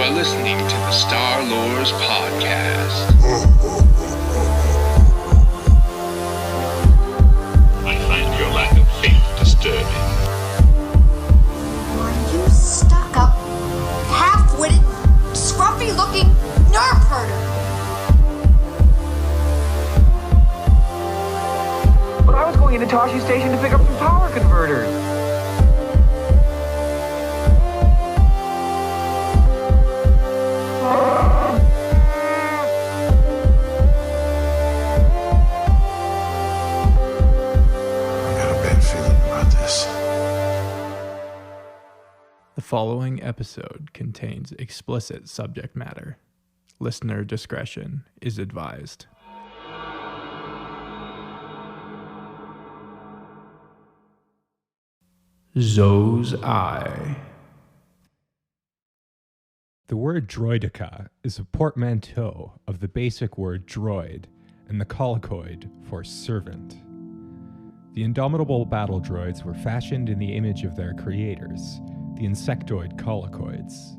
are listening to the Star Lores Podcast. I find your lack of faith disturbing. Are you stuck-up, half-witted, scruffy-looking nerf herder? But I was going into Toshi Station to pick up some power converters. The following episode contains explicit subject matter. Listener discretion is advised. Zoe's Eye. The word droidica is a portmanteau of the basic word droid and the colloquoid for servant. The indomitable battle droids were fashioned in the image of their creators, the insectoid colloquoids.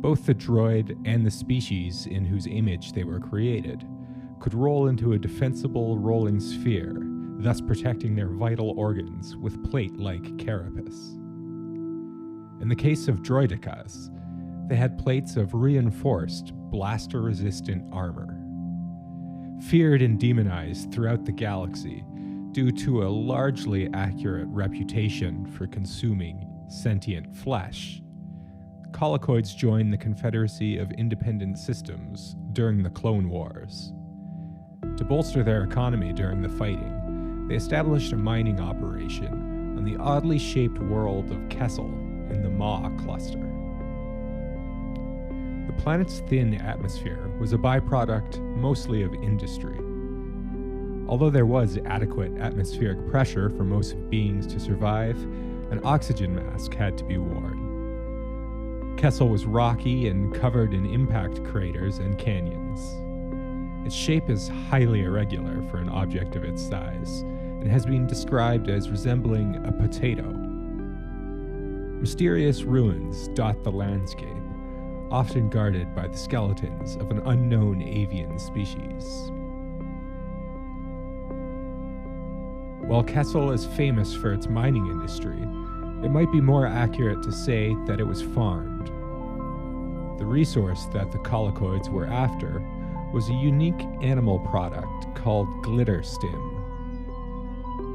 Both the droid and the species in whose image they were created could roll into a defensible rolling sphere, thus protecting their vital organs with plate-like carapace. In the case of droidicas, they had plates of reinforced, blaster-resistant armor. Feared and demonized throughout the galaxy due to a largely accurate reputation for consuming sentient flesh, colloquoids joined the Confederacy of Independent Systems during the Clone Wars. To bolster their economy during the fighting, they established a mining operation on the oddly shaped world of Kessel in the Maw cluster. The planet's thin atmosphere was a byproduct mostly of industry. Although there was adequate atmospheric pressure for most beings to survive, an oxygen mask had to be worn. Kessel was rocky and covered in impact craters and canyons. Its shape is highly irregular for an object of its size, and has been described as resembling a potato. Mysterious ruins dot the landscape, often guarded by the skeletons of an unknown avian species. While Kessel is famous for its mining industry, it might be more accurate to say that it was farmed. The resource that the colloquoids were after was a unique animal product called Glitterstim.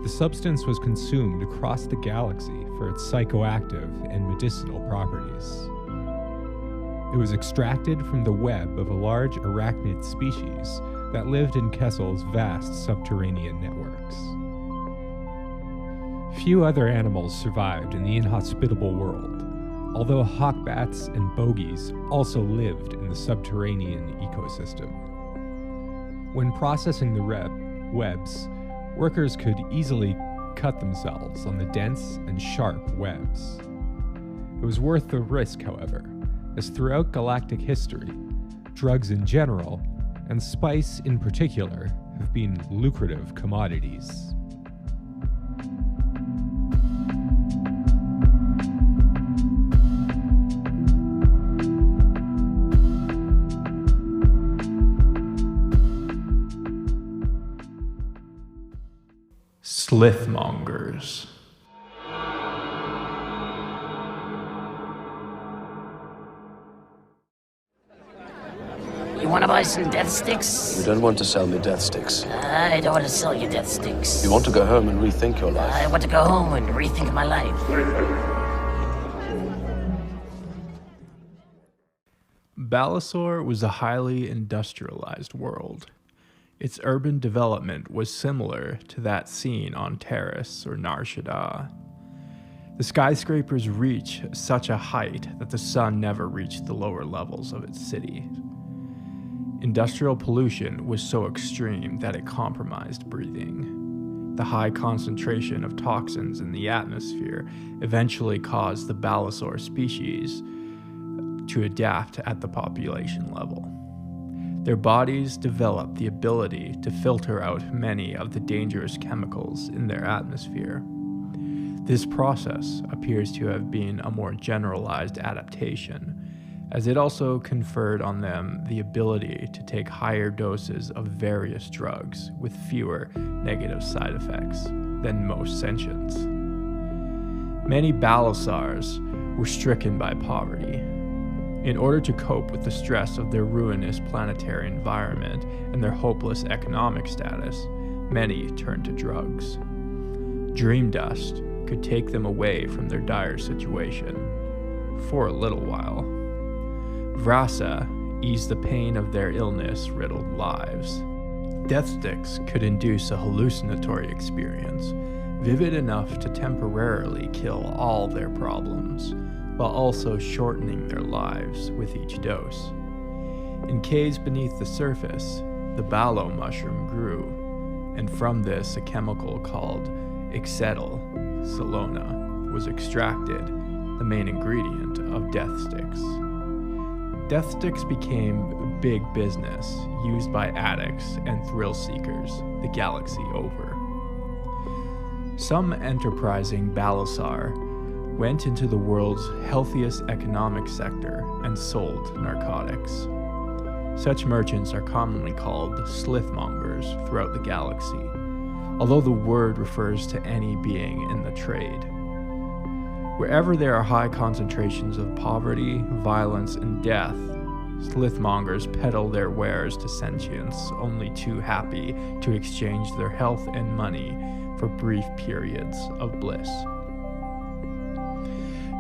The substance was consumed across the galaxy for its psychoactive and medicinal properties. It was extracted from the web of a large arachnid species that lived in Kessel's vast subterranean networks. Few other animals survived in the inhospitable world, although hawkbats and bogies also lived in the subterranean ecosystem. When processing the webs, workers could easily cut themselves on the dense and sharp webs. It was worth the risk, however, as throughout galactic history, drugs in general, and spice in particular, have been lucrative commodities. Slithmongers. You want to buy some Deathsticks? You don't want to sell me Deathsticks. I don't want to sell you Deathsticks. You want to go home and rethink your life. I want to go home and rethink my life. Balasor was a highly industrialized world. Its urban development was similar to that seen on Terrace or Nar Shaddaa. The skyscrapers reach such a height that the sun never reached the lower levels of its city. Industrial pollution was so extreme that it compromised breathing. The high concentration of toxins in the atmosphere eventually caused the Balasor species to adapt at the population level. Their bodies developed the ability to filter out many of the dangerous chemicals in their atmosphere. This process appears to have been a more generalized adaptation, as it also conferred on them the ability to take higher doses of various drugs with fewer negative side effects than most sentients. Many Balasars were stricken by poverty. In order to cope with the stress of their ruinous planetary environment and their hopeless economic status, many turned to drugs. Dream dust could take them away from their dire situation for a little while. Vrasa eased the pain of their illness-riddled lives. Deathsticks could induce a hallucinatory experience, vivid enough to temporarily kill all their problems, while also shortening their lives with each dose. In caves beneath the surface, the balo mushroom grew, and from this a chemical called acetylsalona was extracted, the main ingredient of Deathsticks. Deathsticks became big business, used by addicts and thrill seekers the galaxy over. Some enterprising Balasar went into the world's healthiest economic sector and sold narcotics. Such merchants are commonly called slithmongers throughout the galaxy, although the word refers to any being in the trade. Wherever there are high concentrations of poverty, violence, and death, slithmongers peddle their wares to sentients only too happy to exchange their health and money for brief periods of bliss.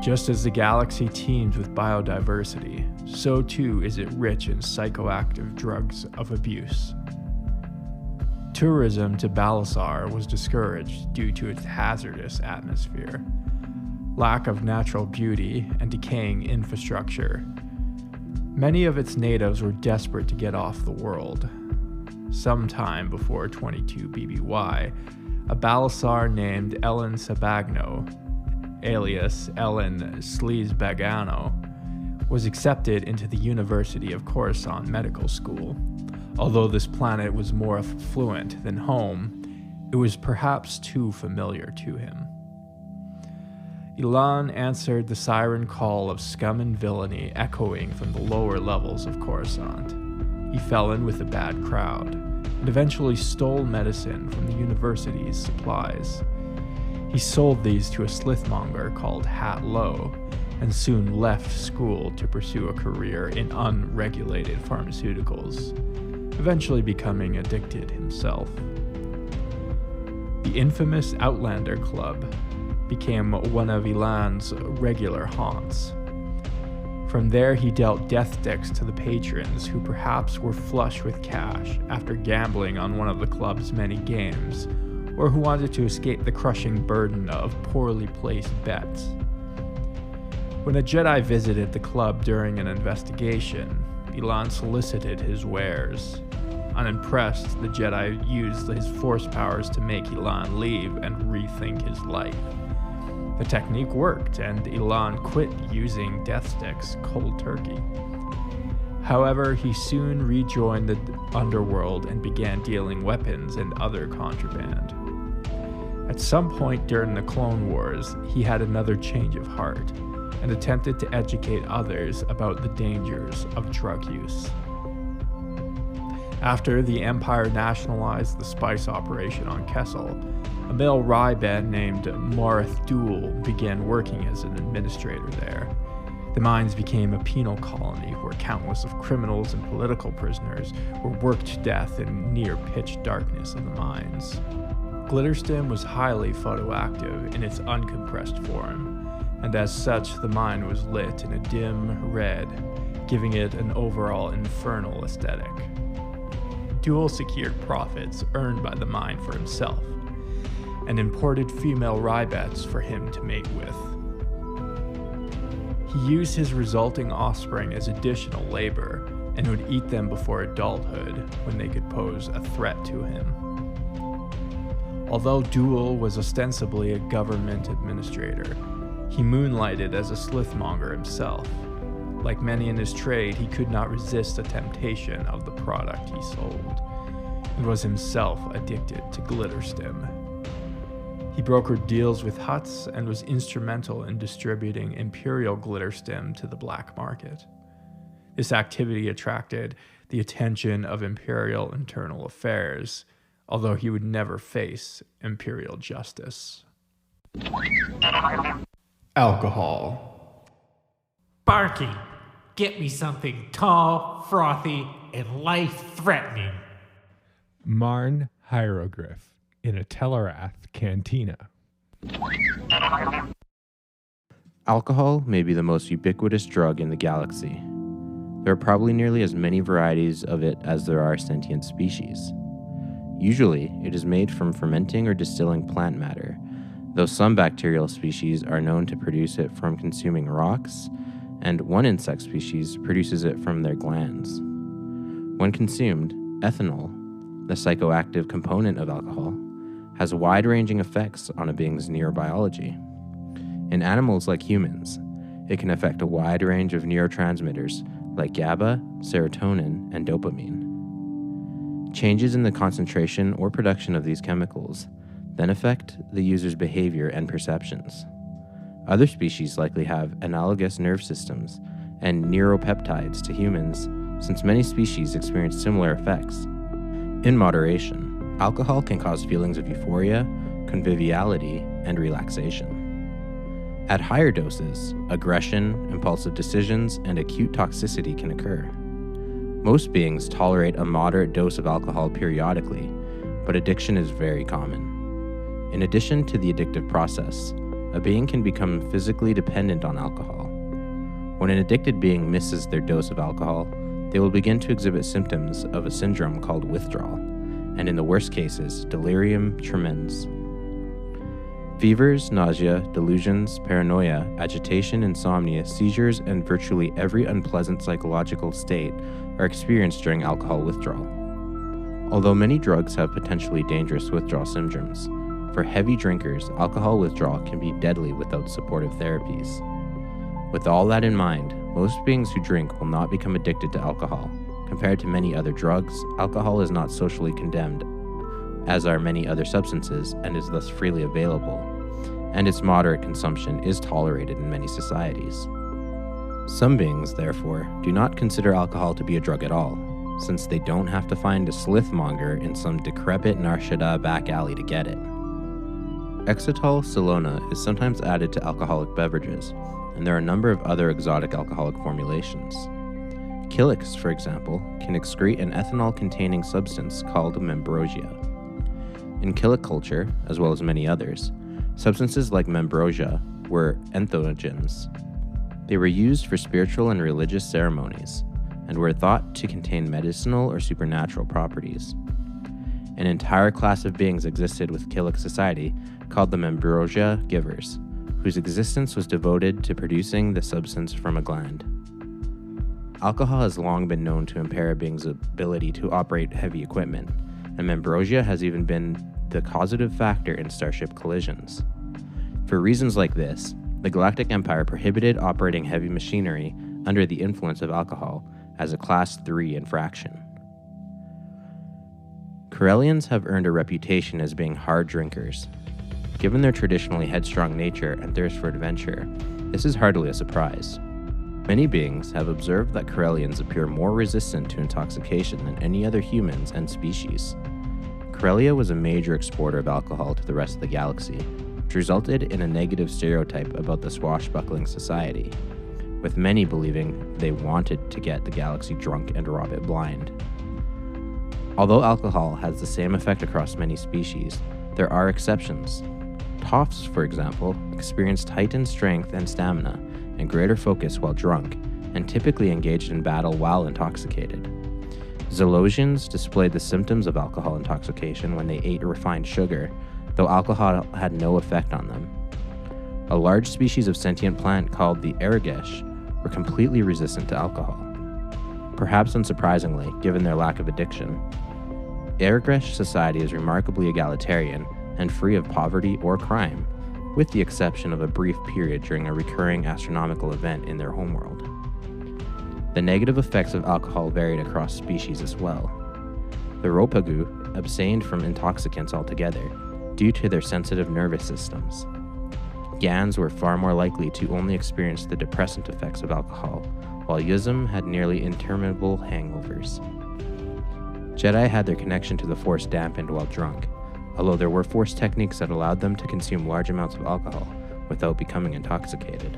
Just as the galaxy teems with biodiversity, so too is it rich in psychoactive drugs of abuse. Tourism to Balasar was discouraged due to its hazardous atmosphere, lack of natural beauty, and decaying infrastructure. Many of its natives were desperate to get off the world. Sometime before 22 BBY, a Balasar named Ellen Sabagno, alias Ellen Sleazebagano, was accepted into the University of Coruscant Medical School. Although this planet was more affluent than home, it was perhaps too familiar to him. Elan answered the siren call of scum and villainy echoing from the lower levels of Coruscant. He fell in with a bad crowd, and eventually stole medicine from the university's supplies. He sold these to a slithmonger called Hat Low, and soon left school to pursue a career in unregulated pharmaceuticals, eventually becoming addicted himself. The infamous Outlander Club became one of Elan's regular haunts. From there, he dealt deathsticks to the patrons who perhaps were flush with cash after gambling on one of the club's many games, or who wanted to escape the crushing burden of poorly placed bets. When a Jedi visited the club during an investigation, Elan solicited his wares. Unimpressed, the Jedi used his force powers to make Elan leave and rethink his life. The technique worked, and Elan quit using deathsticks cold turkey. However, he soon rejoined the underworld and began dealing weapons and other contraband. At some point during the Clone Wars, he had another change of heart and attempted to educate others about the dangers of drug use. After the Empire nationalized the spice operation on Kessel, a male Ryben named Marth Duel began working as an administrator there. The mines became a penal colony where countless of criminals and political prisoners were worked to death in near-pitch darkness of the mines. Glitterstim was highly photoactive in its uncompressed form, and as such the mine was lit in a dim red, giving it an overall infernal aesthetic. Duel secured profits earned by the mine for himself, and imported female Rybets for him to mate with. He used his resulting offspring as additional labor, and would eat them before adulthood when they could pose a threat to him. Although Duel was ostensibly a government administrator, he moonlighted as a slithmonger himself. Like many in his trade, he could not resist the temptation of the product he sold, and was himself addicted to Glitterstim. He brokered deals with Hutts and was instrumental in distributing Imperial Glitterstim to the black market. This activity attracted the attention of Imperial Internal Affairs, although he would never face imperial justice. Alcohol. Barky, get me something tall, frothy, and life-threatening. Marn hieroglyph in a Telerath cantina. Alcohol may be the most ubiquitous drug in the galaxy. There are probably nearly as many varieties of it as there are sentient species. Usually, it is made from fermenting or distilling plant matter, though some bacterial species are known to produce it from consuming rocks, and one insect species produces it from their glands. When consumed, ethanol, the psychoactive component of alcohol, has wide-ranging effects on a being's neurobiology. In animals like humans, it can affect a wide range of neurotransmitters like GABA, serotonin, and dopamine. Changes in the concentration or production of these chemicals then affect the user's behavior and perceptions. Other species likely have analogous nerve systems and neuropeptides to humans, since many species experience similar effects. In moderation, alcohol can cause feelings of euphoria, conviviality, and relaxation. At higher doses, aggression, impulsive decisions, and acute toxicity can occur. Most beings tolerate a moderate dose of alcohol periodically, but addiction is very common. In addition to the addictive process, a being can become physically dependent on alcohol. When an addicted being misses their dose of alcohol, they will begin to exhibit symptoms of a syndrome called withdrawal, and in the worst cases, delirium tremens. Fevers, nausea, delusions, paranoia, agitation, insomnia, seizures, and virtually every unpleasant psychological state are experienced during alcohol withdrawal. Although many drugs have potentially dangerous withdrawal syndromes, for heavy drinkers, alcohol withdrawal can be deadly without supportive therapies. With all that in mind, most beings who drink will not become addicted to alcohol. Compared to many other drugs, alcohol is not socially condemned, as are many other substances, and is thus freely available, and its moderate consumption is tolerated in many societies. Some beings, therefore, do not consider alcohol to be a drug at all, since they don't have to find a slithmonger in some decrepit Nar Shaddaa back alley to get it. Exetol Salona is sometimes added to alcoholic beverages, and there are a number of other exotic alcoholic formulations. Kilix, for example, can excrete an ethanol-containing substance called membrosia. In Killic culture, as well as many others, substances like membrosia were entheogens. They were used for spiritual and religious ceremonies, and were thought to contain medicinal or supernatural properties. An entire class of beings existed with Killic society called the membrosia givers, whose existence was devoted to producing the substance from a gland. Alcohol has long been known to impair a being's ability to operate heavy equipment, and membrosia has even been the causative factor in starship collisions. For reasons like this, the Galactic Empire prohibited operating heavy machinery under the influence of alcohol as a Class 3 infraction. Corellians have earned a reputation as being hard drinkers. Given their traditionally headstrong nature and thirst for adventure, this is hardly a surprise. Many beings have observed that Corellians appear more resistant to intoxication than any other humans and species. Corellia was a major exporter of alcohol to the rest of the galaxy, which resulted in a negative stereotype about the swashbuckling society, with many believing they wanted to get the galaxy drunk and rob it blind. Although alcohol has the same effect across many species, there are exceptions. Toffs, for example, experienced heightened strength and stamina and greater focus while drunk, and typically engaged in battle while intoxicated. Zoologians displayed the symptoms of alcohol intoxication when they ate refined sugar, though alcohol had no effect on them. A large species of sentient plant called the Aragesh were completely resistant to alcohol. Perhaps unsurprisingly, given their lack of addiction, Aragesh society is remarkably egalitarian and free of poverty or crime, with the exception of a brief period during a recurring astronomical event in their homeworld. The negative effects of alcohol varied across species as well. The Ropagu abstained from intoxicants altogether due to their sensitive nervous systems. Gans were far more likely to only experience the depressant effects of alcohol, while Yuzum had nearly interminable hangovers. Jedi had their connection to the Force dampened while drunk, although there were Force techniques that allowed them to consume large amounts of alcohol without becoming intoxicated.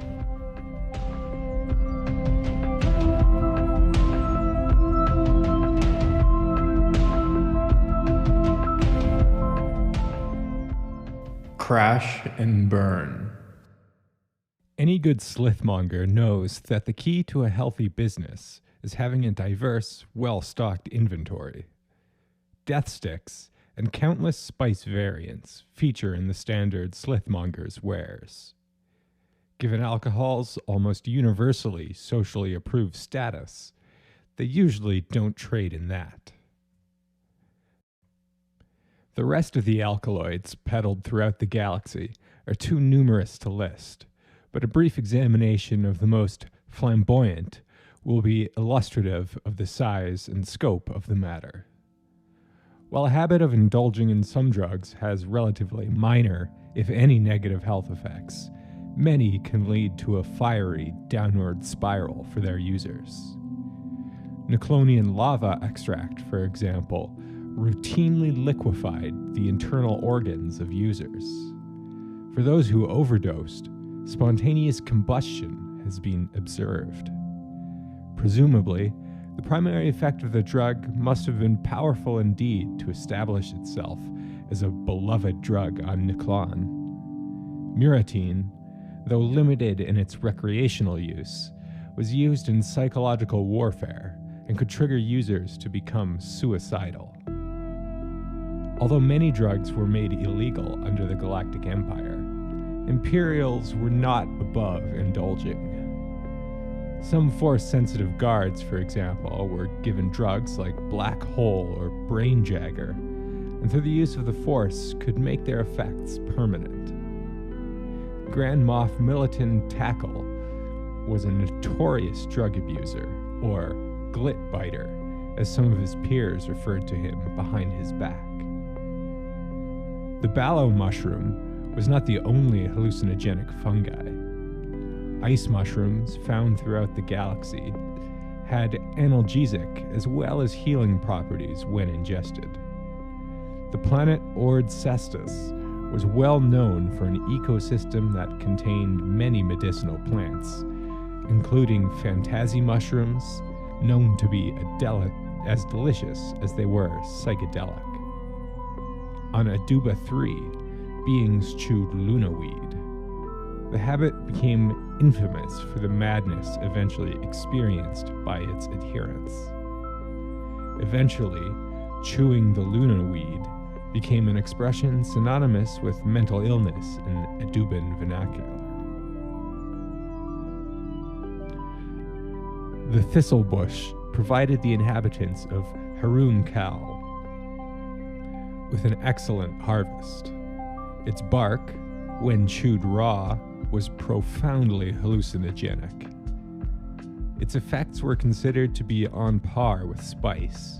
Crash and burn. Any good slithmonger knows that the key to a healthy business is having a diverse, well-stocked inventory. Deathsticks and countless spice variants feature in the standard slithmonger's wares. Given alcohol's almost universally socially approved status, they usually don't trade in that. The rest of the alkaloids peddled throughout the galaxy are too numerous to list, but a brief examination of the most flamboyant will be illustrative of the size and scope of the matter. While a habit of indulging in some drugs has relatively minor, if any, negative health effects, many can lead to a fiery downward spiral for their users. Neclonian lava extract, for example, routinely liquefied the internal organs of users. For those who overdosed, spontaneous combustion has been observed. Presumably, the primary effect of the drug must have been powerful indeed to establish itself as a beloved drug on Neclon. Muratine, though limited in its recreational use, was used in psychological warfare and could trigger users to become suicidal. Although many drugs were made illegal under the Galactic Empire, Imperials were not above indulging. Some Force-sensitive guards, for example, were given drugs like Black Hole or Brain Jagger, and through the use of the Force could make their effects permanent. Grand Moff Militan Tackle was a notorious drug abuser, or glit biter, as some of his peers referred to him behind his back. The Ballo mushroom was not the only hallucinogenic fungi. Ice mushrooms, found throughout the galaxy, had analgesic as well as healing properties when ingested. The planet Ord Cestus was well known for an ecosystem that contained many medicinal plants, including Phantasy mushrooms, known to be as delicious as they were psychedelic. On Aduba 3, beings chewed Luna weed. The habit became infamous for the madness eventually experienced by its adherents. Eventually, chewing the Luna weed became an expression synonymous with mental illness in Aduban vernacular. The thistle bush provided the inhabitants of Harun Kal with an excellent harvest. Its bark, when chewed raw, was profoundly hallucinogenic. Its effects were considered to be on par with spice.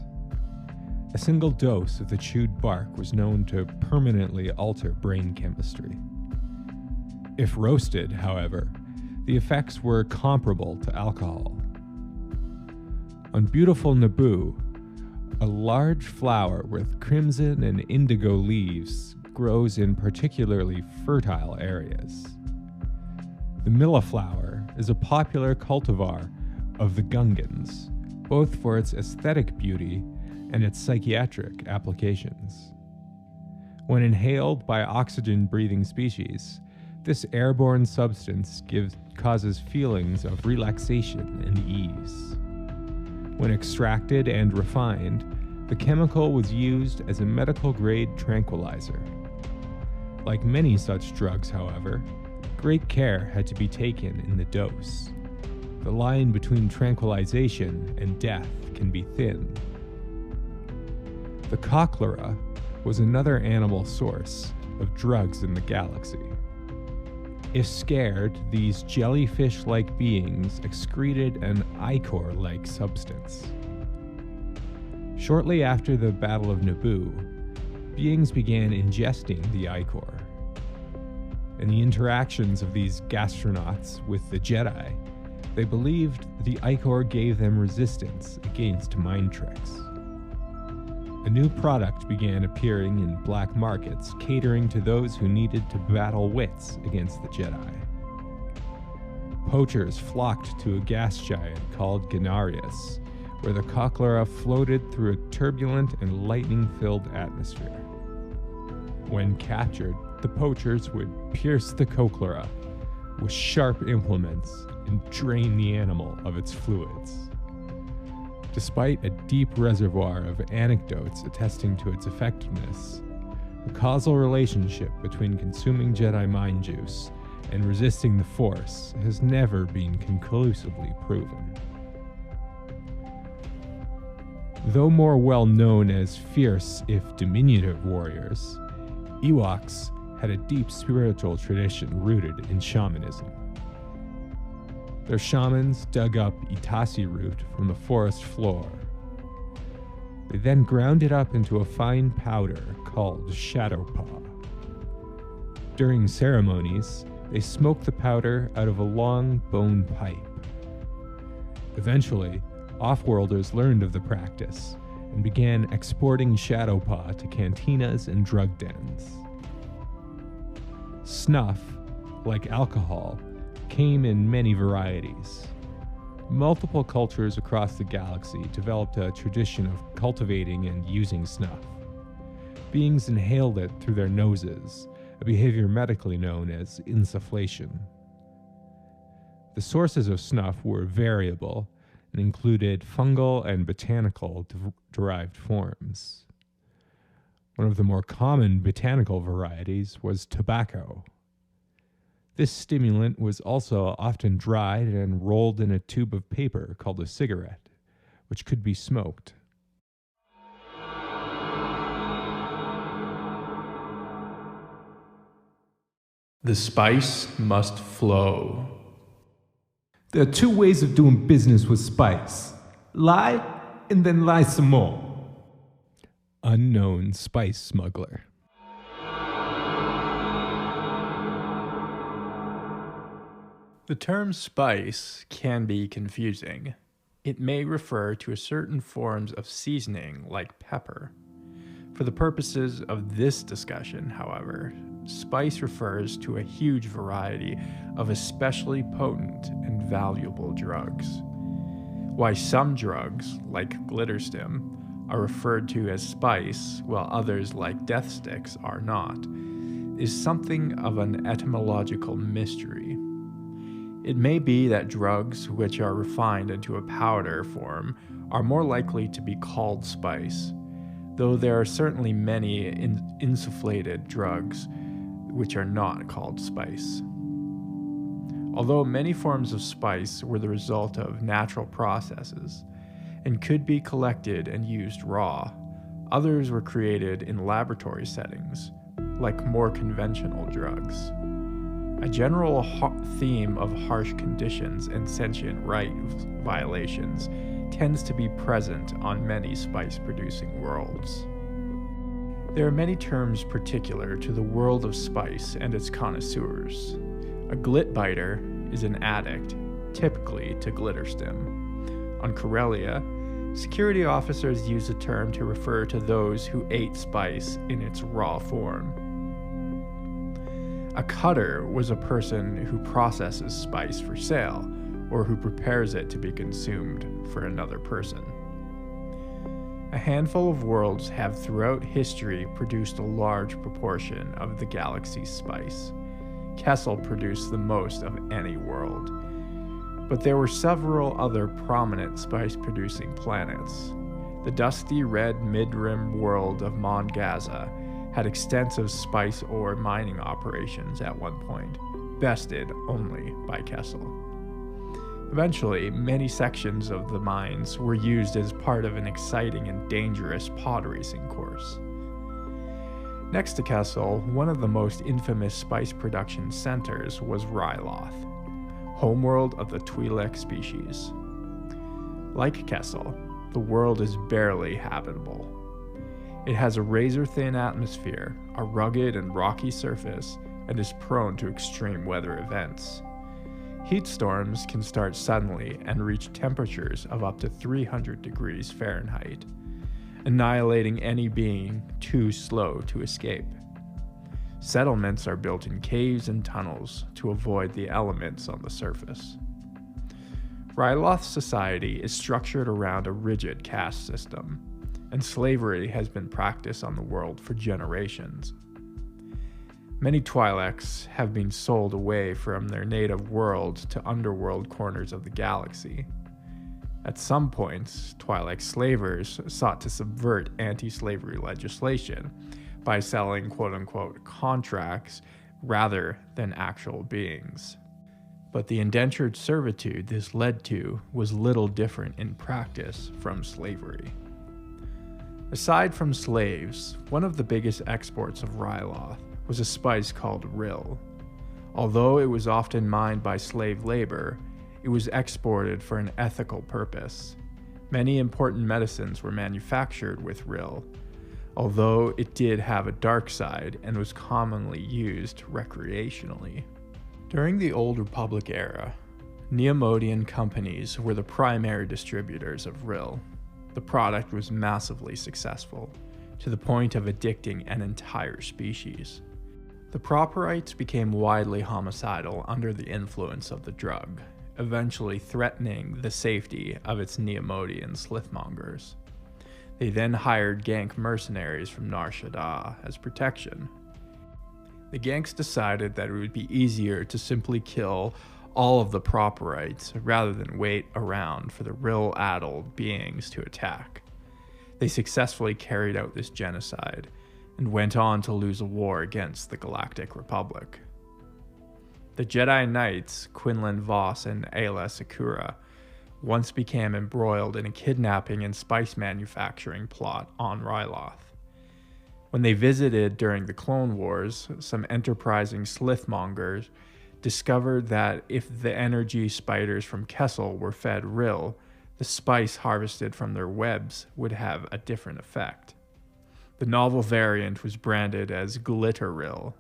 A single dose of the chewed bark was known to permanently alter brain chemistry. If roasted, however, the effects were comparable to alcohol. On beautiful Naboo, a large flower with crimson and indigo leaves grows in particularly fertile areas. The Milleflower is a popular cultivar of the Gungans, both for its aesthetic beauty and its psychiatric applications. When inhaled by oxygen-breathing species, this airborne substance causes feelings of relaxation and ease. When extracted and refined, the chemical was used as a medical-grade tranquilizer. Like many such drugs, however, great care had to be taken in the dose. The line between tranquilization and death can be thin. The cochlera was another animal source of drugs in the galaxy. If scared, these jellyfish-like beings excreted an ichor-like substance. Shortly after the Battle of Naboo, beings began ingesting the ichor. And the interactions of these gastronauts with the Jedi They believed the ichor gave them resistance against mind tricks. A new product began appearing in black markets, catering to those who needed to battle wits against the Jedi. Poachers flocked to a gas giant called Ganarius, where the cochlera floated through a turbulent and lightning-filled atmosphere. When captured, the poachers would pierce the cochlera with sharp implements and drain the animal of its fluids. Despite a deep reservoir of anecdotes attesting to its effectiveness, the causal relationship between consuming Jedi mind juice and resisting the Force has never been conclusively proven. Though more well known as fierce, if diminutive warriors, Ewoks had a deep spiritual tradition rooted in shamanism. Their shamans dug up Itasi root from the forest floor. They then ground it up into a fine powder called shadow paw. During ceremonies, they smoked the powder out of a long bone pipe. Eventually, off-worlders learned of the practice and began exporting shadow paw to cantinas and drug dens. Snuff, like alcohol, came in many varieties. Multiple cultures across the galaxy developed a tradition of cultivating and using snuff. Beings inhaled it through their noses, a behavior medically known as insufflation. The sources of snuff were variable and included fungal and botanical derived forms. One of the more common botanical varieties was tobacco. This stimulant was also often dried and rolled in a tube of paper called a cigarette, which could be smoked. The spice must flow. There are two ways of doing business with spice. Lie, and then lie some more. Unknown spice smuggler. The term spice can be confusing. It may refer to certain forms of seasoning like pepper. For the purposes of this discussion, however, spice refers to a huge variety of especially potent and valuable drugs. Why some drugs, like Glitterstim, are referred to as spice while others, like Deathsticks, are not, is something of an etymological mystery. It may be that drugs which are refined into a powder form are more likely to be called spice, though there are certainly many insufflated drugs which are not called spice. Although many forms of spice were the result of natural processes and could be collected and used raw, others were created in laboratory settings, like more conventional drugs. A general theme of harsh conditions and sentient right violations tends to be present on many spice-producing worlds. There are many terms particular to the world of spice and its connoisseurs. A glitbiter is an addict, typically to Glitterstim. On Corellia, security officers use the term to refer to those who ate spice in its raw form. A cutter was a person who processes spice for sale, or who prepares it to be consumed for another person. A handful of worlds have throughout history produced a large proportion of the galaxy's spice. Kessel produced the most of any world. But there were several other prominent spice-producing planets. The dusty red mid-rim world of Mon Gaza had extensive spice ore mining operations at one point, bested only by Kessel. Eventually, many sections of the mines were used as part of an exciting and dangerous pod racing course. Next to Kessel, one of the most infamous spice production centers was Ryloth, homeworld of the Twi'lek species. Like Kessel, the world is barely habitable. It has a razor-thin atmosphere, a rugged and rocky surface, and is prone to extreme weather events. Heat storms can start suddenly and reach temperatures of up to 300 degrees Fahrenheit, annihilating any being too slow to escape. Settlements are built in caves and tunnels to avoid the elements on the surface. Ryloth society is structured around a rigid caste system, and slavery has been practiced on the world for generations. Many Twi'leks have been sold away from their native world to underworld corners of the galaxy. At some points, Twi'lek slavers sought to subvert anti-slavery legislation by selling quote-unquote contracts rather than actual beings. But the indentured servitude this led to was little different in practice from slavery. Aside from slaves, one of the biggest exports of Ryloth was a spice called rill. Although it was often mined by slave labor, it was exported for an ethical purpose. Many important medicines were manufactured with rill, although it did have a dark side and was commonly used recreationally. During the Old Republic era, Neomodian companies were the primary distributors of rill. The product was massively successful, to the point of addicting an entire species. The Proporites became widely homicidal under the influence of the drug, eventually threatening the safety of its Neomodian slithmongers. They then hired Gank mercenaries from Nar Shaddaa as protection. The Ganks decided that it would be easier to simply kill all of the Proporites rather than wait around for the rill-addled beings to attack. They successfully carried out this genocide, and went on to lose a war against the Galactic Republic. The Jedi Knights, Quinlan Vos and Ayla Secura, once became embroiled in a kidnapping and spice manufacturing plot on Ryloth. When they visited during the Clone Wars, some enterprising slithmongers discovered that if the energy spiders from Kessel were fed rill, the spice harvested from their webs would have a different effect. The novel variant was branded as Glitterill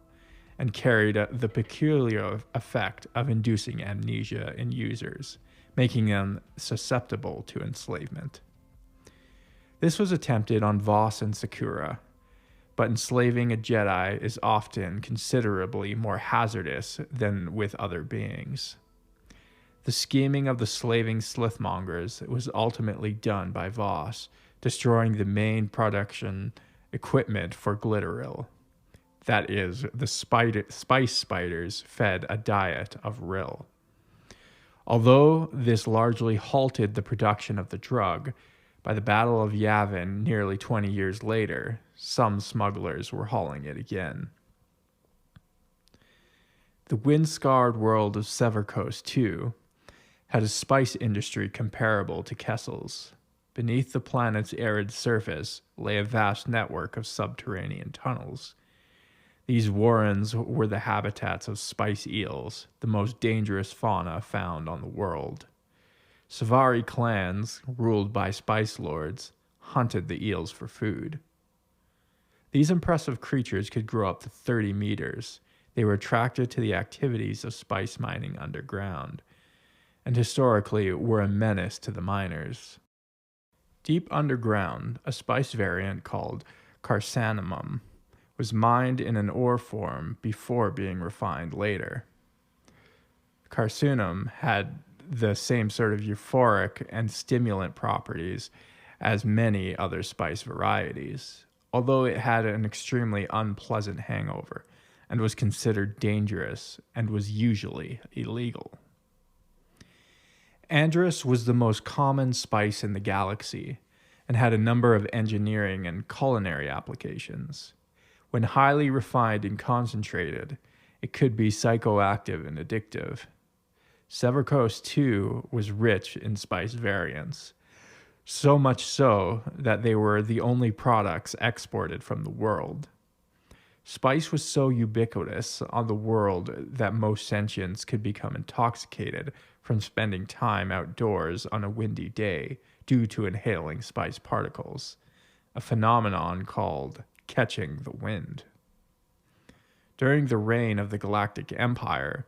and carried the peculiar effect of inducing amnesia in users, making them susceptible to enslavement. This was attempted on Vos and Sakura, but enslaving a Jedi is often considerably more hazardous than with other beings. The scheming of the slaving slithmongers was ultimately done by Vos, destroying the main production equipment for Glitterill. That is, the spice spiders fed a diet of rill. Although this largely halted the production of the drug, by the Battle of Yavin nearly 20 years later, some smugglers were hauling it again. The wind-scarred world of Severcoast, too, had a spice industry comparable to Kessel's. Beneath the planet's arid surface lay a vast network of subterranean tunnels. These warrens were the habitats of spice eels, the most dangerous fauna found on the world. Savari clans, ruled by spice lords, hunted the eels for food. These impressive creatures could grow up to 30 meters. They were attracted to the activities of spice mining underground, and historically were a menace to the miners. Deep underground, a spice variant called carsanimum was mined in an ore form before being refined later. Carsunum had the same sort of euphoric and stimulant properties as many other spice varieties, although it had an extremely unpleasant hangover and was considered dangerous and was usually illegal. Andrus was the most common spice in the galaxy and had a number of engineering and culinary applications. When highly refined and concentrated, it could be psychoactive and addictive. Severcoast, too, was rich in spice variants, so much so that they were the only products exported from the world. Spice was so ubiquitous on the world that most sentients could become intoxicated from spending time outdoors on a windy day due to inhaling spice particles, a phenomenon called catching the wind. During the reign of the Galactic Empire,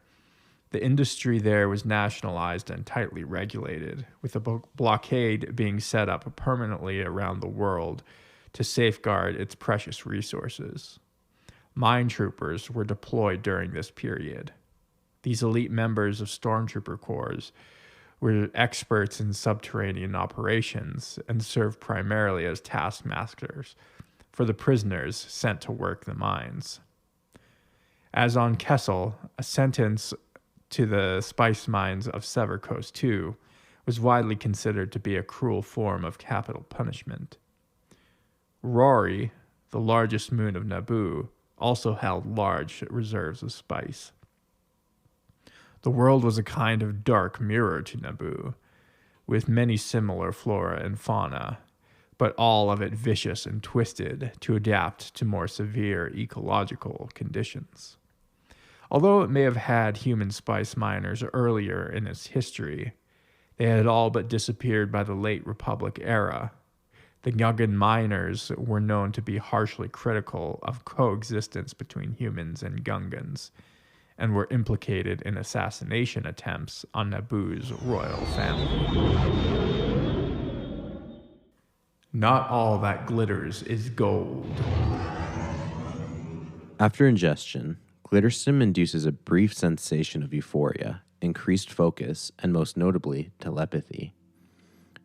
The industry there was nationalized and tightly regulated, with a blockade being set up permanently around the world to safeguard its precious resources. Mine troopers were deployed during this period. These elite members of stormtrooper corps were experts in subterranean operations and served primarily as taskmasters for the prisoners sent to work the mines. As on Kessel, a sentence to the spice mines of Sever Coast 2 was widely considered to be a cruel form of capital punishment. Rory, the largest moon of Naboo, also held large reserves of spice. The world was a kind of dark mirror to Naboo, with many similar flora and fauna, but all of it vicious and twisted to adapt to more severe ecological conditions. Although it may have had human spice miners earlier in its history, they had all but disappeared by the late Republic era. The Gungan miners were known to be harshly critical of coexistence between humans and Gungans, and were implicated in assassination attempts on Naboo's royal family. Not all that glitters is gold. After ingestion, Glitterstim induces a brief sensation of euphoria, increased focus, and most notably, telepathy.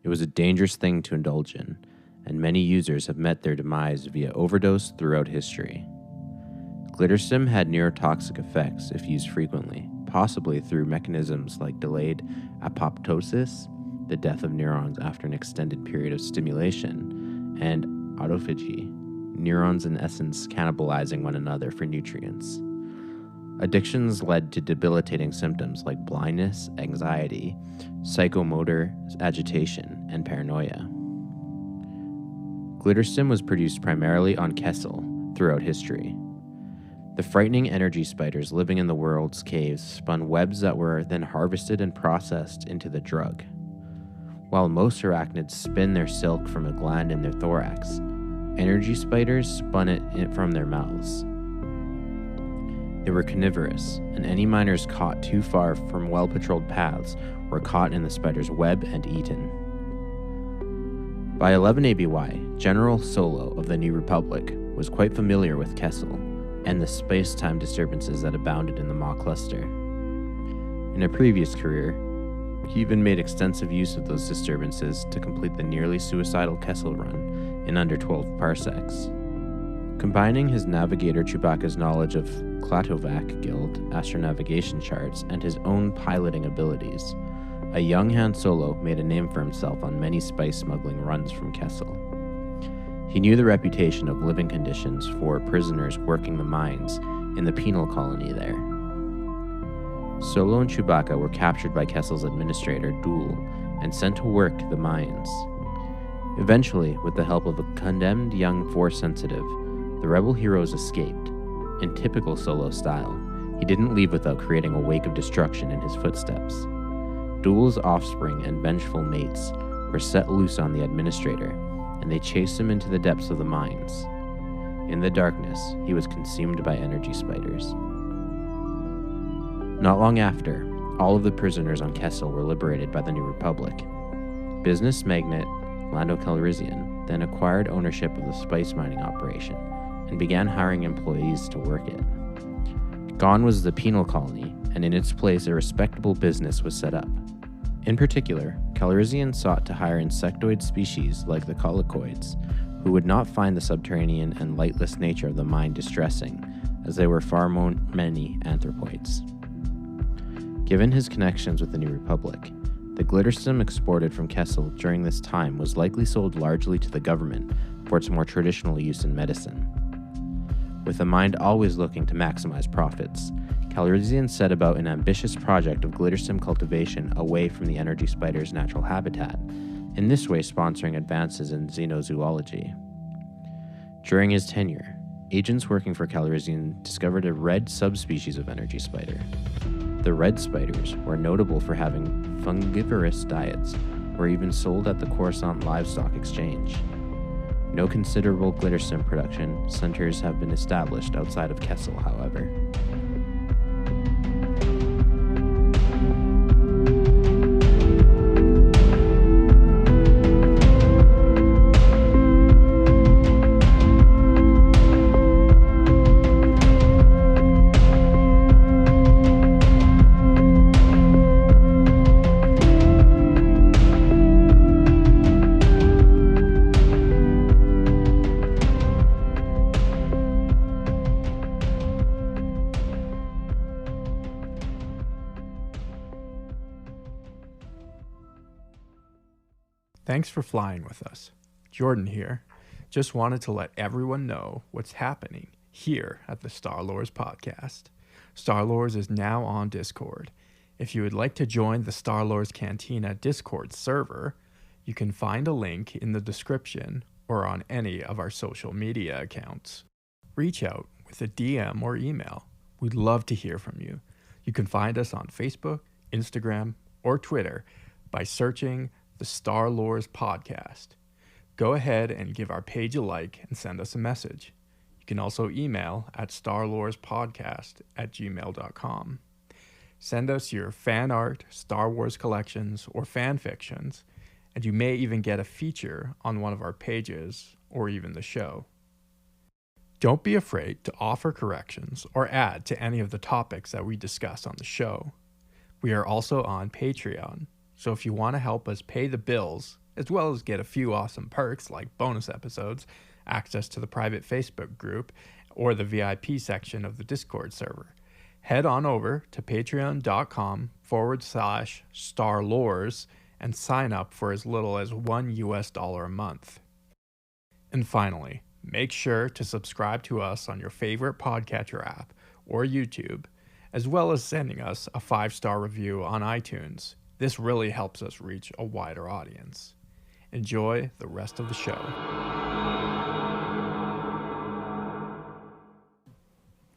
It was a dangerous thing to indulge in, and many users have met their demise via overdose throughout history. Glitterstim had neurotoxic effects if used frequently, possibly through mechanisms like delayed apoptosis, the death of neurons after an extended period of stimulation, and autophagy, neurons in essence cannibalizing one another for nutrients. Addictions led to debilitating symptoms like blindness, anxiety, psychomotor agitation, and paranoia. Glitterstim was produced primarily on Kessel throughout history. The frightening energy spiders living in the world's caves spun webs that were then harvested and processed into the drug. While most arachnids spin their silk from a gland in their thorax, energy spiders spun it from their mouths. They were carnivorous, and any miners caught too far from well-patrolled paths were caught in the spider's web and eaten. By 11 ABY, General Solo of the New Republic was quite familiar with Kessel and the space-time disturbances that abounded in the Maw cluster. In a previous career, he even made extensive use of those disturbances to complete the nearly suicidal Kessel run in under 12 parsecs. Combining his navigator Chewbacca's knowledge of Klatovac Guild astronavigation charts and his own piloting abilities, a young Han Solo made a name for himself on many spice smuggling runs from Kessel. He knew the reputation of living conditions for prisoners working the mines in the penal colony there. Solo and Chewbacca were captured by Kessel's administrator, Duel, and sent to work the mines. Eventually, with the help of a condemned young Force-sensitive, the rebel heroes escaped. In typical Solo style, he didn't leave without creating a wake of destruction in his footsteps. Duel's offspring and vengeful mates were set loose on the administrator, and they chased him into the depths of the mines. In the darkness, he was consumed by energy spiders. Not long after, all of the prisoners on Kessel were liberated by the New Republic. Business magnate Lando Calrissian then acquired ownership of the spice mining operation and began hiring employees to work it. Gone was the penal colony, and in its place a respectable business was set up. In particular, Calrissian sought to hire insectoid species like the colicoids, who would not find the subterranean and lightless nature of the mine distressing, as they were far more many anthropoids. Given his connections with the New Republic, the Glitterstim exported from Kessel during this time was likely sold largely to the government for its more traditional use in medicine. With a mind always looking to maximize profits, Calrissian set about an ambitious project of Glitterstim cultivation away from the energy spider's natural habitat, in this way sponsoring advances in xenozoology. During his tenure, agents working for Calrissian discovered a red subspecies of energy spider. The red spiders were notable for having fungivorous diets, or even sold at the Coruscant Livestock Exchange. No considerable Glitterstim production centers have been established outside of Kessel, however. Thanks for flying with us. Jordan here. Just wanted to let everyone know what's happening here at the Star Lores podcast. Star Lores is now on Discord. If you would like to join the Star Lores Cantina Discord server, you can find a link in the description or on any of our social media accounts. Reach out with a DM or email. We'd love to hear from you. You can find us on Facebook, Instagram, or Twitter by searching the Star Lores podcast. Go ahead and give our page a like and send us a message. You can also email at starlorespodcast@gmail.com. Send us your fan art, Star Wars collections, or fan fictions, and you may even get a feature on one of our pages or even the show. Don't be afraid to offer corrections or add to any of the topics that we discuss on the show. We are also on Patreon, so if you want to help us pay the bills, as well as get a few awesome perks like bonus episodes, access to the private Facebook group, or the VIP section of the Discord server, head on over to patreon.com/starlores and sign up for as little as $1 a month. And finally, make sure to subscribe to us on your favorite podcatcher app or YouTube, as well as sending us a 5-star review on iTunes. This really helps us reach a wider audience. Enjoy the rest of the show.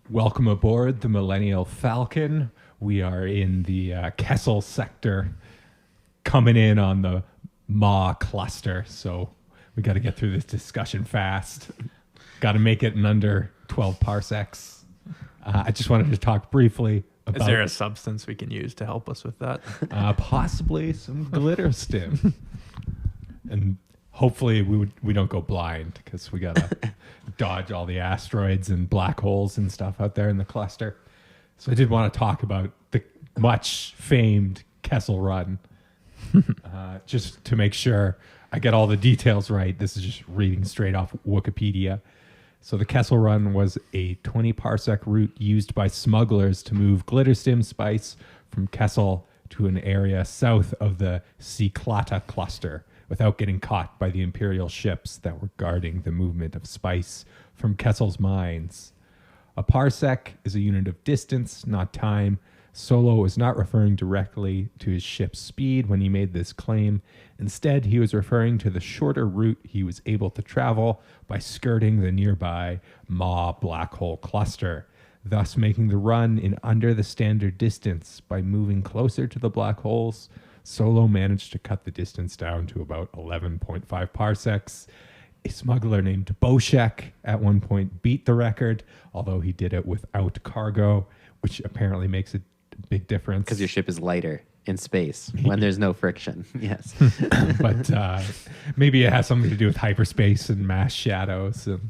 Welcome aboard the Millennial Falcon. We are in the Kessel sector, coming in on the Maw cluster, so we got to get through this discussion fast. Got to make it in under 12 parsecs. I just wanted to talk briefly about... Is there a substance we can use to help us with that? Possibly some Glitterstim. And hopefully we don't go blind, because we got to dodge all the asteroids and black holes and stuff out there in the cluster. So I did want to talk about the much famed Kessel Run. Just to make sure I get all the details right. This is just reading straight off Wikipedia. So the Kessel Run was a 20 parsec route used by smugglers to move Glitterstim spice from Kessel to an area south of the Cyclata cluster without getting caught by the Imperial ships that were guarding the movement of spice from Kessel's mines. A parsec is a unit of distance, not time. Solo was not referring directly to his ship's speed when he made this claim. Instead, he was referring to the shorter route he was able to travel by skirting the nearby Maw black hole cluster, thus making the run in under the standard distance. By moving closer to the black holes, Solo managed to cut the distance down to about 11.5 parsecs. A smuggler named Boshek at one point beat the record, although he did it without cargo, which apparently makes a big difference. Because your ship is lighter in space when there's no friction. Yes. But maybe it has something to do with hyperspace and mass shadows, and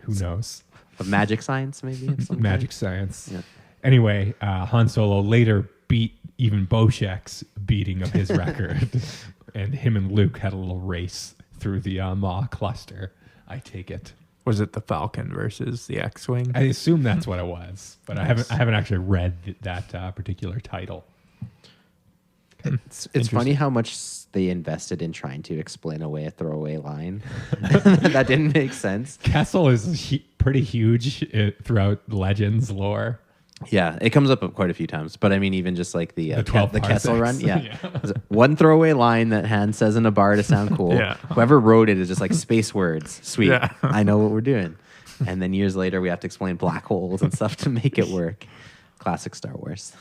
who knows. But magic science, maybe? Magic science. Yeah. Anyway, Han Solo later beat even Boshek's beating of his record, and him and Luke had a little race through the Maw cluster, I take it. Was it the Falcon versus the X-Wing? I assume that's what it was, but nice. I haven't actually read that particular title. It's funny how much they invested in trying to explain away a throwaway line. That didn't make sense. Kessel is pretty huge throughout Legends lore. Yeah, it comes up quite a few times. But I mean, even just like the Kessel Run. Yeah. One throwaway line that Han says in a bar to sound cool. Yeah. Whoever wrote it is just like space words. Sweet. Yeah. I know what we're doing. And then years later, we have to explain black holes and stuff to make it work. Classic Star Wars.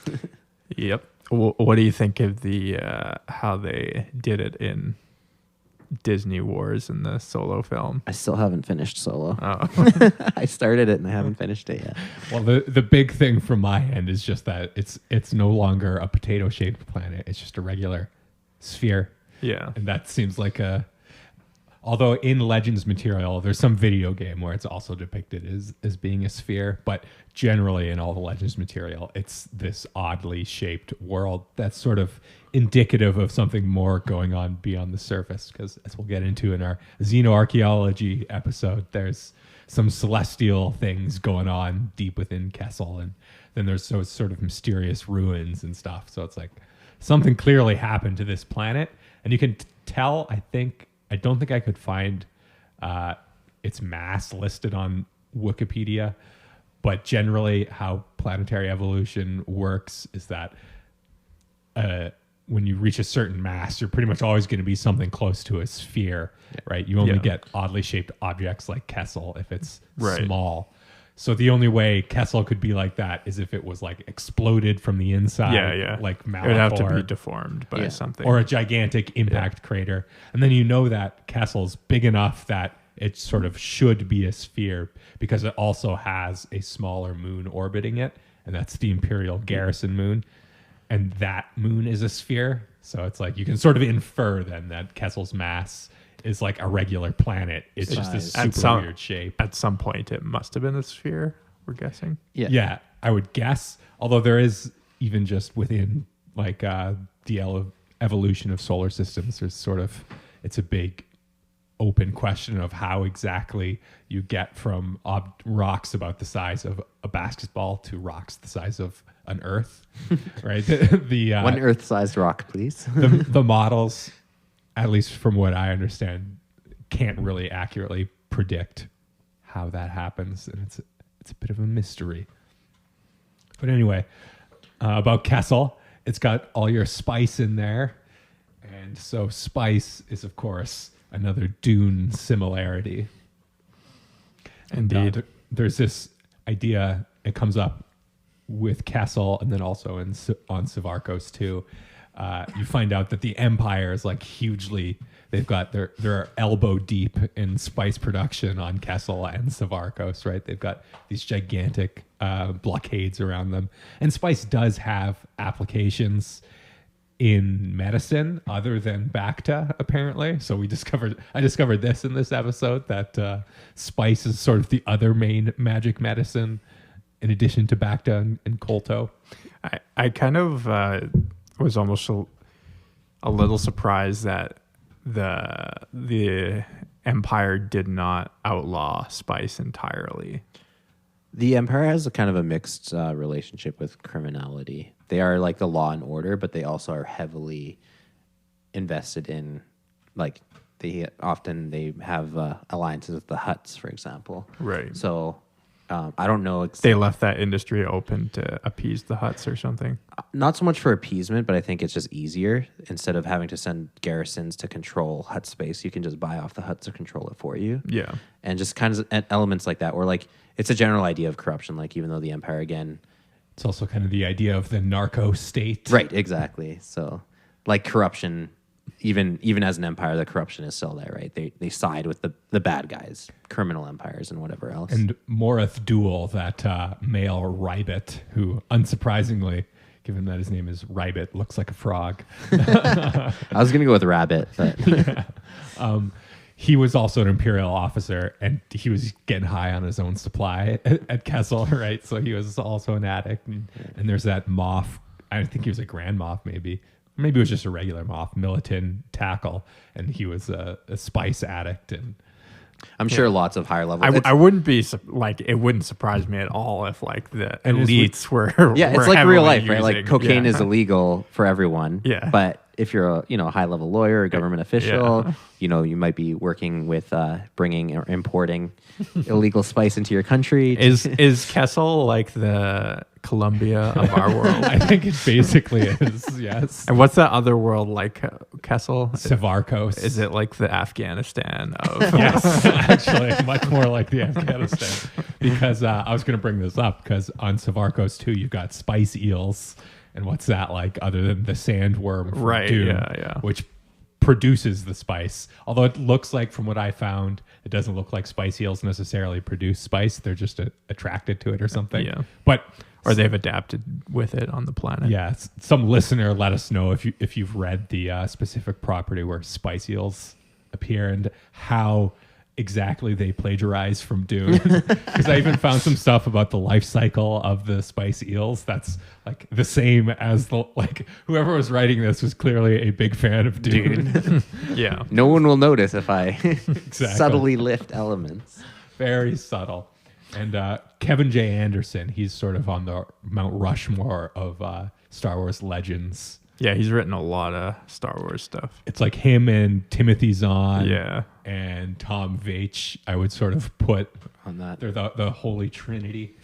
Yep. What do you think of the how they did it in Disney Wars in the Solo film? I still haven't finished Solo. Oh. I started it and I haven't finished it yet. Well, the big thing from my end is just that it's no longer a potato-shaped planet. It's just a regular sphere. Yeah. And that seems like although in Legends material, there's some video game where it's also depicted as being a sphere, but generally in all the Legends material, it's this oddly shaped world that's sort of indicative of something more going on beyond the surface. Because as we'll get into in our xenoarchaeology episode, there's some celestial things going on deep within Kessel, and then there's sort of mysterious ruins and stuff. So it's like something clearly happened to this planet, and you can tell. I don't think I could find its mass listed on Wikipedia, but generally how planetary evolution works is that when you reach a certain mass, you're pretty much always going to be something close to a sphere, right? You only get oddly shaped objects like Kessel if it's small. So the only way Kessel could be like that is if it was like exploded from the inside, like Malachor. It would have to be deformed by something. Or a gigantic impact crater. And then you know that Kessel's big enough that it sort of should be a sphere because it also has a smaller moon orbiting it, and that's the Imperial Garrison moon. And that moon is a sphere. So it's like you can sort of infer then that Kessel's mass is like a regular planet. It's just this super weird shape. At some point, it must have been a sphere, we're guessing. Yeah, I would guess. Although there is, even just within like the evolution of solar systems, there's sort of, it's a big open question of how exactly you get from rocks about the size of a basketball to rocks the size of an Earth, right? The one Earth-sized rock, please. the models, at least from what I understand, can't really accurately predict how that happens, and it's a bit of a mystery. But anyway, about Kessel, it's got all your spice in there, and so spice is, of course, another Dune similarity. Indeed. There's this idea, it comes up with Kessel and then also on Savarkos too. You find out that the Empire is like hugely, they're elbow deep in spice production on Kessel and Savarkos, right? They've got these gigantic blockades around them. And spice does have applications in medicine other than Bacta, apparently. So I discovered this in this episode, that spice is sort of the other main magic medicine in addition to Bacta and Kolto. I kind of was almost a little surprised that the Empire did not outlaw spice entirely. The Empire has a kind of a mixed relationship with criminality. They are like the law and order, but they also are heavily invested in, like, they have alliances with the Hutts, for example. Right. So I don't know. They left that industry open to appease the Hutts or something. Not so much for appeasement, but I think it's just easier. Instead of having to send garrisons to control Hutt space, you can just buy off the Hutts to control it for you. Yeah. And just kind of elements like that, or like it's a general idea of corruption. Like, even though the Empire, again, it's also kind of the idea of the narco state. Right, exactly. So like corruption, even as an empire, the corruption is still there, right? They side with the bad guys, criminal empires and whatever else. And Morith Duel, that male Rybit, who unsurprisingly, given that his name is Rybit, looks like a frog. I was going to go with rabbit, but yeah. He was also an Imperial officer, and he was getting high on his own supply at Kessel, right? So he was also an addict. And there's that Moff, I think he was a Grand Moff, maybe it was just a regular Moff, Militan Tackle, and he was a spice addict. And I'm sure lots of higher level. I wouldn't be like, it wouldn't surprise me at all if like the elites were. Yeah, were it's like real life, using, right? Like cocaine is illegal for everyone. Yeah. But if you're a high level lawyer, or government official, you might be working with bringing or importing illegal spice into your country. Is Kessel like the Colombia of our world? I think it basically is, yes. And what's that other world like Kessel? Savarkos. Is it like the Afghanistan of... Yes, actually, much more like the Afghanistan. Because I was going to bring this up, because on Savarkos too, you've got spice eels. And what's that like other than the sandworm from Dune, which produces the spice. Although it looks like, from what I found, it doesn't look like spice eels necessarily produce spice. They're just attracted to it or something. Yeah. Or they've adapted with it on the planet. Yeah. Some listener let us know if you've read the specific property where spice eels appear and how exactly they plagiarize from Dune. Because I even found some stuff about the life cycle of the spice eels that's like the same as whoever was writing this was clearly a big fan of Dune. Yeah. No one will notice if I subtly lift elements. Very subtle. And Kevin J. Anderson, he's sort of on the Mount Rushmore of Star Wars legends Yeah, he's written a lot of Star Wars stuff. It's like him and Timothy Zahn Yeah. and Tom Veitch, I would sort of put On that. they're the holy trinity.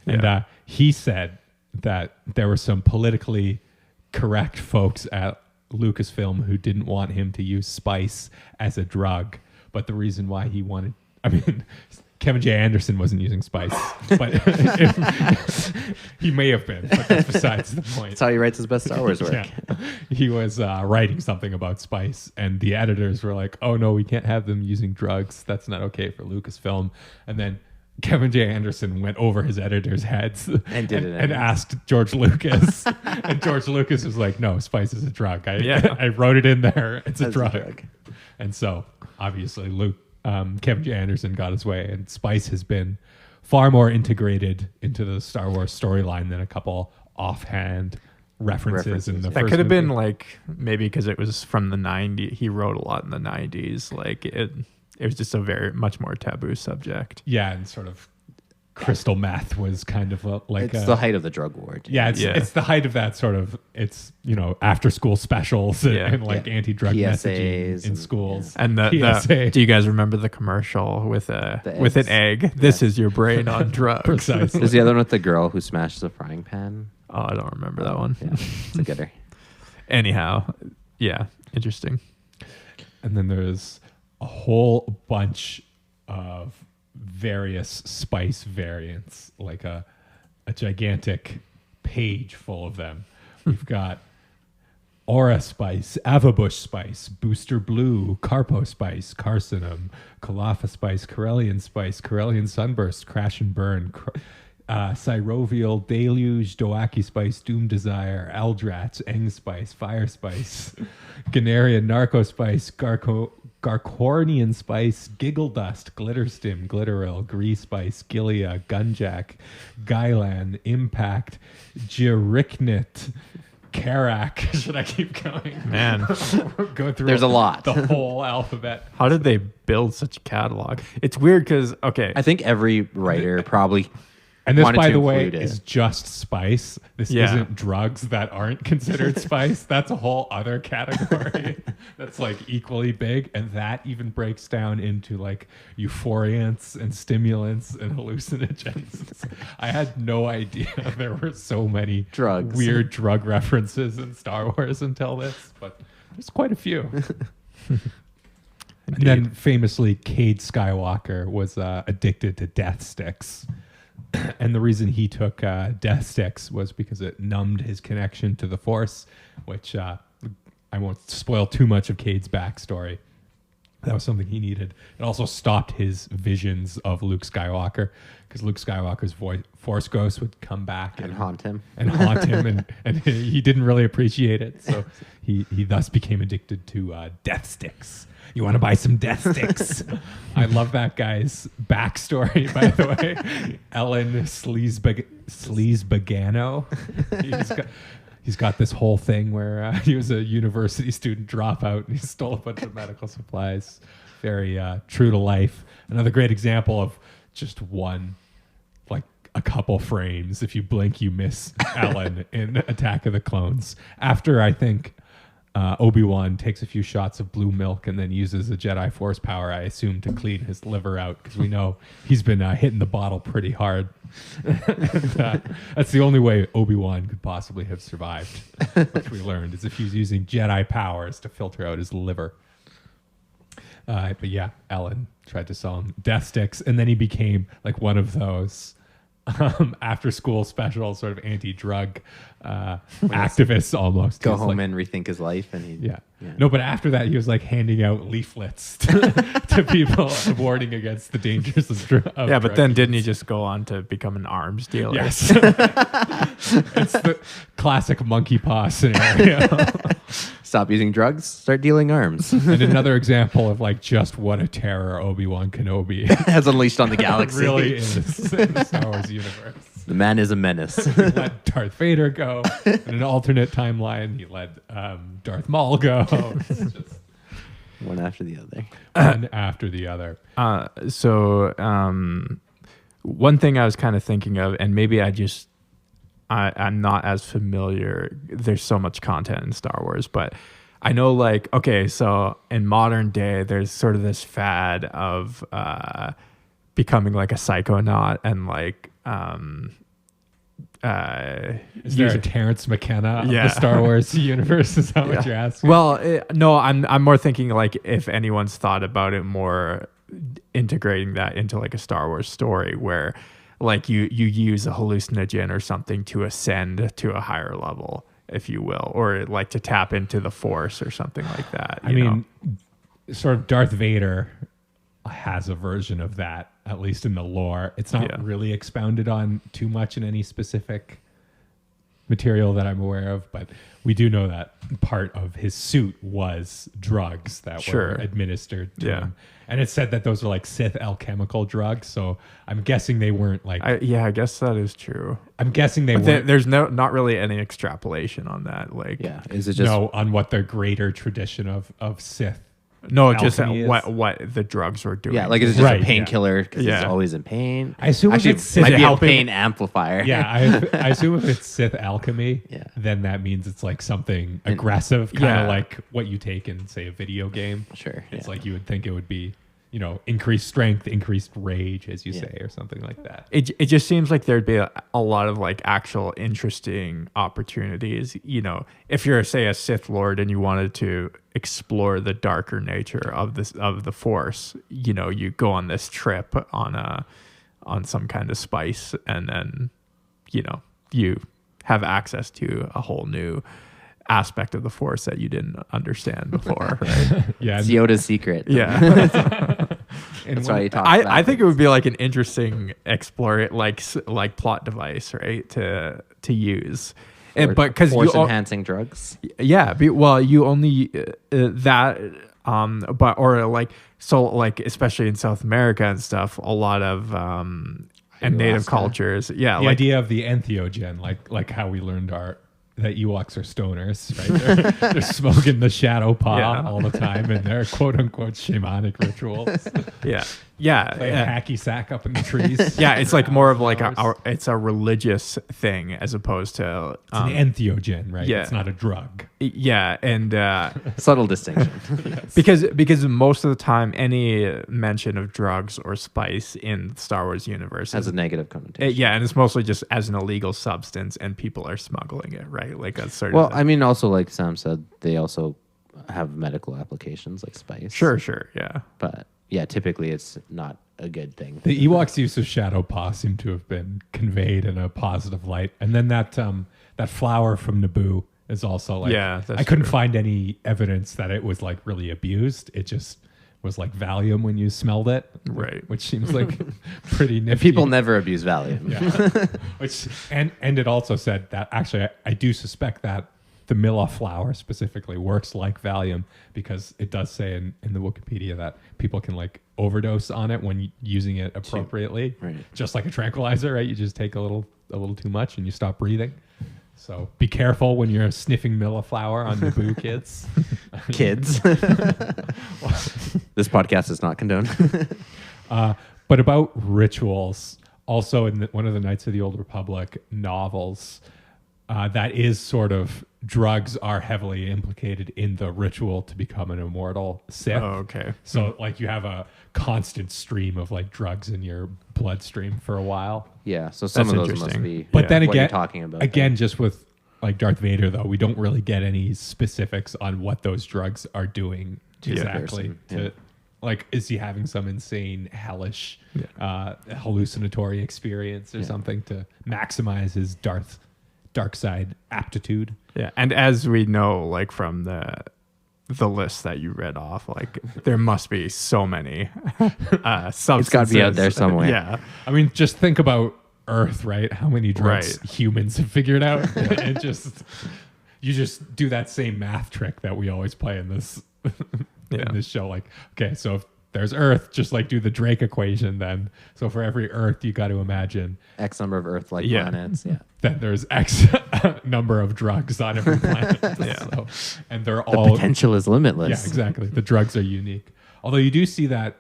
And he said that there were some politically correct folks at Lucasfilm who didn't want him to use spice as a drug. But the reason why he wanted, I mean, Kevin J. Anderson wasn't using spice, but he may have been, but that's besides the point. That's how he writes his best Star Wars work. Yeah. He was writing something about spice, and the editors were like, oh no, we can't have them using drugs. That's not okay for Lucasfilm. And then Kevin J. Anderson went over his editors' heads And did it and anyways. asked George Lucas. And George Lucas was like, no, spice is a drug. I wrote it in there. It's a drug. And so obviously Kevin J. Anderson got his way, and spice has been far more integrated into the Star Wars storyline than a couple offhand references in the That first could have movie. been like maybe because it was from the 90s. He wrote a lot in the 90s. Like it was just a very much more taboo subject. Yeah, and sort of crystal meth was kind of It's the height of the drug war. Dude. Yeah, it's the height of that sort of, it's, after school specials and like anti-drug messaging in schools. And the do you guys remember the commercial with an egg? This is your brain on drugs. Precisely. There's the other one with the girl who smashes a frying pan. Oh, I don't remember that one. Yeah, it's a gooder. Anyhow, yeah, interesting. And then there's a whole bunch of various spice variants, like a gigantic page full of them. We've got Aura spice, Avabush spice, Booster blue, Carpo spice, Carcinum, Calafa spice, Corellian sunburst, Crash and burn, Cyrovial, Deluge, Doaki spice, Doom desire, Eldrats, Eng spice, Fire spice, Ganarian, Narco spice, Garcornian spice, Giggle dust, Glitterstim, Glitteril, Gree spice, Gilia, Gunjack, Gylan, Impact, Jiriknit, Karak. Should I keep going? Man, go through. There's a lot. The whole alphabet. How did they build such a catalog? It's weird because I think every writer probably. And this, wanted by to the way, include it. is just spice. This Yeah. isn't drugs that aren't considered spice. That's a whole other category that's like equally big. And that even breaks down into like euphoriants and stimulants and hallucinogens. I had no idea there were so many Drugs. weird drug references in Star Wars until this, but there's quite a few. And then famously, Cade Skywalker was addicted to Deathsticks. And the reason he took Deathsticks was because it numbed his connection to the Force, which I won't spoil too much of Cade's backstory. That was something he needed. It also stopped his visions of Luke Skywalker, because Luke Skywalker's Force ghost would come back And haunt him. and he didn't really appreciate it. So he thus became addicted to Deathsticks. You want to buy some Deathsticks? I love that guy's backstory, by the way. Ellen Sleazebagano. He's got this whole thing where he was a university student dropout and he stole a bunch of medical supplies. Very true to life. Another great example of just one, like a couple frames. If you blink, you miss Ellen in Attack of the Clones. After, I think, Obi-Wan takes a few shots of blue milk and then uses the Jedi Force power, I assume, to clean his liver out, because we know he's been hitting the bottle pretty hard. That's the only way Obi-Wan could possibly have survived, which we learned, is if he was using Jedi powers to filter out his liver. But yeah, Ellen tried to sell him Deathsticks, and then he became like one of those after school special sort of anti-drug activists almost. Go home and rethink his life. And he, No, but after that, he was like handing out leaflets to people warning against the dangers of drugs. Yeah, but then didn't he just go on to become an arms dealer? Yes. It's the classic monkey paw scenario. Stop using drugs, start dealing arms. And another example of like just what a terror Obi-Wan Kenobi has unleashed on the galaxy. Really is in the Star Wars universe. The man is a menace. He let Darth Vader go. In an alternate timeline, he let Darth Maul go. It's just one after the other. One after the other. So one thing I was kind of thinking of, and maybe I just I'm not as familiar. There's so much content in Star Wars, but I know, like, okay, so in modern day, there's sort of this fad of becoming like a psychonaut and like is there a Terrence McKenna of the Star Wars universe? Is that what you're asking? Well, no, I'm more thinking like if anyone's thought about it more, integrating that into like a Star Wars story where like you use a hallucinogen or something to ascend to a higher level, if you will, or like to tap into the Force or something like that. I mean, sort of Darth Vader has a version of that, at least in the lore. It's not really expounded on too much in any specific material that I'm aware of, but we do know that part of his suit was drugs that were administered to him. And it said that those are like Sith alchemical drugs, so I'm guessing they weren't like... I guess that is true. I'm guessing they weren't... There's not really any extrapolation on that. Like, is it just... No, on what the greater tradition of Sith. No, just what the drugs were doing. Yeah, like is it just a painkiller because it's always in pain? I assume actually if it's Sith might be a pain amplifier. Yeah, I assume if it's Sith alchemy, then that means it's like something aggressive, kind of like what you take in, say, a video game. Sure, it's like you would think it would be, you know, increased strength, increased rage, as you say, or something like that. It just seems like there'd be a lot of like actual interesting opportunities. You know, if you're, say, a Sith Lord and you wanted to explore the darker nature of the Force, you know, you go on this trip on some kind of spice, and then, you know, you have access to a whole new aspect of the Force that you didn't understand before, right? It's Yoda's secret. That's why you talk about I think it would be like an interesting like plot device, right? To use. But because Force enhancing drugs. You only but or like, so like, especially in South America and stuff, a lot of and native cultures. Yeah. The idea of the entheogen, like how we learned that Ewoks are stoners, right? They're smoking the shadow paw all the time in their quote unquote shamanic rituals. Play a hacky sack up in the trees. It's like more of like it's a religious thing as opposed to it's an entheogen, right? It's not a drug. And subtle distinction. because most of the time any mention of drugs or spice in the Star Wars universe has a negative connotation. And it's mostly just as an illegal substance and people are smuggling it, right? Like that's sort of... Well, I mean, also like Sam said, they also have medical applications like spice. Sure, But typically it's not a good thing. The Ewoks' use of shadow paw seemed to have been conveyed in a positive light, and then that flower from Naboo is also like, I couldn't find any evidence that it was like really abused. It just was like Valium when you smelled it, right? Which seems like pretty nifty. People never abuse Valium. Which and it also said that actually I do suspect that the Mila flower specifically works like Valium, because it does say in the Wikipedia that people can like overdose on it when using it appropriately, just like a tranquilizer, right? You just take a little too much and you stop breathing. So be careful when you're sniffing Mila flower on Naboo, kids. Kids. This podcast is not condoned. But about rituals, also in one of the Knights of the Old Republic novels, that is sort of drugs are heavily implicated in the ritual to become an immortal Sith. Oh, okay. So like you have a constant stream of like drugs in your bloodstream for a while. Yeah. So some of those must be. But then what again, you're talking about. Again, just with like Darth Vader, though, we don't really get any specifics on what those drugs are doing exactly. Like, is he having some insane, hellish, hallucinatory experience or something to maximize his dark side aptitude? Yeah, and as we know, like from the list that you read off, like there must be so many substances. It's got to be out there somewhere. Yeah, I mean, just think about Earth, right? How many drugs humans have figured out? And you just do that same math trick that we always play in this in this show. Like, okay, so if there's Earth, just like do the Drake equation then. So for every Earth, you got to imagine X number of Earth-like planets. Yeah. Then there's X number of drugs on every planet. So, and they're all... The potential is limitless. Yeah, exactly. The drugs are unique. Although you do see that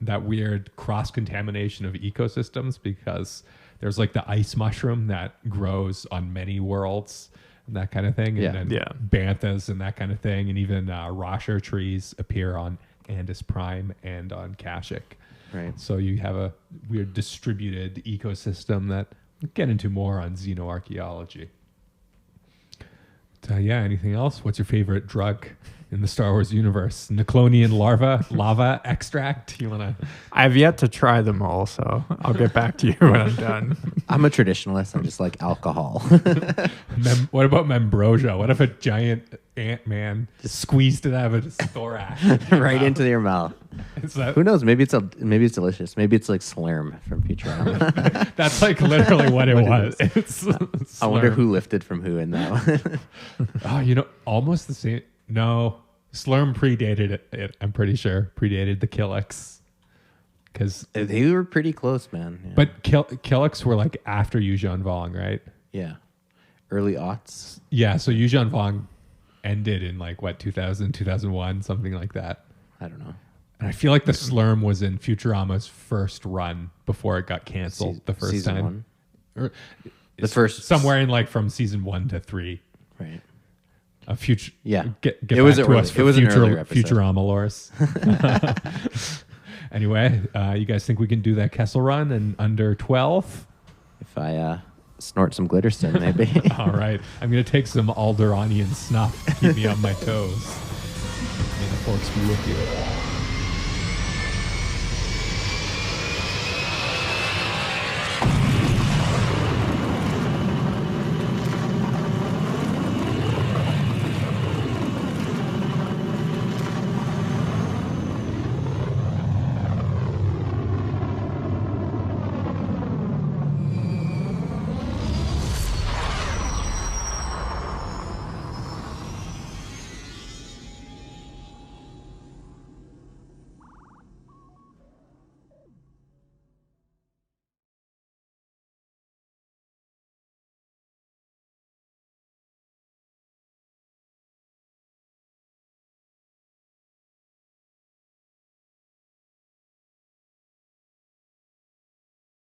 weird cross-contamination of ecosystems, because there's like the ice mushroom that grows on many worlds and that kind of thing. And then banthas and that kind of thing. And even Rasher trees appear on Andis Prime and on Kashyyyk. Right. So you have a weird distributed ecosystem that we'll get into more on xenoarchaeology. Anything else? What's your favorite drug in the Star Wars universe? Neclonian lava extract? You wanna? I've yet to try them all, so I'll get back to you when I'm done. I'm a traditionalist. I just like alcohol. What about Membrosia? What if a giant Ant-Man just squeezed it out of his thorax? Right into your mouth. Who knows? Maybe it's delicious. Maybe it's like Slurm from Futurama. That's like literally what it was. It's I wonder who lifted from who in that one. Oh, almost the same. No, Slurm predated it. I'm pretty sure predated the Killix. Because they were pretty close, man. Yeah. But Killix were like after Yuuzhan Vong, right? Yeah, early aughts. Yeah, so Yuuzhan Vong ended in 2000, 2001, something like that. I don't know. And I feel like the Slurm was in Futurama's first run before it got canceled the first season time. One? Or the first somewhere in from season 1 to 3. Right. A future. Yeah. Get it back was to early, us for it was an earlier episode. Futurama lores. Anyway, you guys think we can do that Kessel run in under 12? If I snort some Glitterstim, maybe. All right. I'm going to take some Alderanian snuff to keep me on my toes. May the forks be with you.